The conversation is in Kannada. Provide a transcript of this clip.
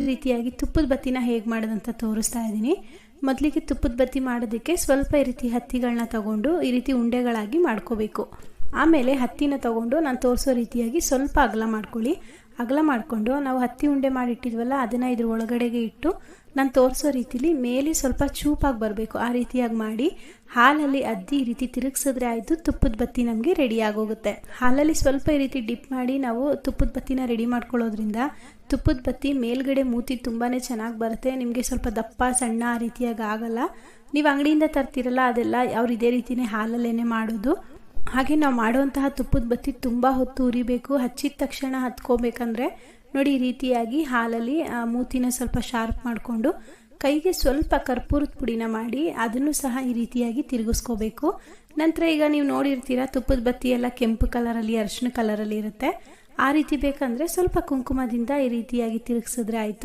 ಈ ರೀತಿಯಾಗಿ ತುಪ್ಪದ ಬತ್ತಿನ ಹೇಗೆ ಮಾಡೋದಂತ ತೋರಿಸ್ತಾ ಇದ್ದೀನಿ. ಮೊದಲಿಗೆ ತುಪ್ಪದ ಬತ್ತಿ ಮಾಡೋದಕ್ಕೆ ಸ್ವಲ್ಪ ಈ ರೀತಿ ಹತ್ತಿಗಳನ್ನ ತಗೊಂಡು ಈ ರೀತಿ ಉಂಡೆಗಳಾಗಿ ಮಾಡ್ಕೋಬೇಕು. ಆಮೇಲೆ ಹತ್ತಿನ ತಗೊಂಡು ನಾನು ತೋರಿಸೋ ರೀತಿಯಾಗಿ ಸ್ವಲ್ಪ ಅಗಲ ಮಾಡ್ಕೊಳ್ಳಿ. ಅಗಲ ಮಾಡಿಕೊಂಡು ನಾವು ಹತ್ತಿ ಉಂಡೆ ಮಾಡಿಟ್ಟಿದ್ವಲ್ಲ ಅದನ್ನು ಇದ್ರ ಒಳಗಡೆಗೆ ಇಟ್ಟು ನಾನು ತೋರಿಸೋ ರೀತಿಲಿ ಮೇಲೆ ಸ್ವಲ್ಪ ಚೂಪಾಗಿ ಬರಬೇಕು. ಆ ರೀತಿಯಾಗಿ ಮಾಡಿ ಹಾಲಲ್ಲಿ ಅದ್ದಿ ಈ ರೀತಿ ತಿರುಗಿಸಿದ್ರೆ ಆಯಿತು, ತುಪ್ಪದ ಬತ್ತಿ ನಮಗೆ ರೆಡಿ ಆಗೋಗುತ್ತೆ. ಹಾಲಲ್ಲಿ ಸ್ವಲ್ಪ ಈ ರೀತಿ ಡಿಪ್ ಮಾಡಿ ನಾವು ತುಪ್ಪದ ಬತ್ತಿನ ರೆಡಿ ಮಾಡ್ಕೊಳ್ಳೋದ್ರಿಂದ ತುಪ್ಪದ ಬತ್ತಿ ಮೇಲ್ಗಡೆ ಮೂತಿ ತುಂಬಾ ಚೆನ್ನಾಗಿ ಬರುತ್ತೆ. ನಿಮಗೆ ಸ್ವಲ್ಪ ದಪ್ಪ ಸಣ್ಣ ಆ ರೀತಿಯಾಗಿ ಆಗಲ್ಲ. ನೀವು ಅಂಗಡಿಯಿಂದ ತರ್ತಿರಲ್ಲ ಅದೆಲ್ಲ ಅವ್ರು ಇದೇ ರೀತಿಯೇ ಹಾಲಲ್ಲೇ ಮಾಡೋದು. ಹಾಗೆ ನಾವು ಮಾಡುವಂತಹ ತುಪ್ಪದ ಬತ್ತಿ ತುಂಬ ಹೊತ್ತು ಉರಿಬೇಕು. ಹಚ್ಚಿದ ತಕ್ಷಣ ಹತ್ಕೋಬೇಕಂದ್ರೆ ನೋಡಿ ಈ ರೀತಿಯಾಗಿ ಹಾಲಲ್ಲಿ ಮೂತಿನ ಸ್ವಲ್ಪ ಶಾರ್ಪ್ ಮಾಡಿಕೊಂಡು ಕೈಗೆ ಸ್ವಲ್ಪ ಕರ್ಪೂರದ ಪುಡಿನ ಮಾಡಿ ಅದನ್ನು ಸಹ ಈ ರೀತಿಯಾಗಿ ತಿರುಗಿಸ್ಕೋಬೇಕು. ನಂತರ ಈಗ ನೀವು ನೋಡಿರ್ತೀರ ತುಪ್ಪದ ಬತ್ತಿ ಎಲ್ಲ ಕೆಂಪು ಕಲರಲ್ಲಿ ಅರಿಶಿನ ಕಲರಲ್ಲಿ ಇರುತ್ತೆ. ಆ ರೀತಿ ಬೇಕಂದರೆ ಸ್ವಲ್ಪ ಕುಂಕುಮದಿಂದ ಈ ರೀತಿಯಾಗಿ ತಿರುಗಿಸಿದ್ರೆ ಆಯಿತು.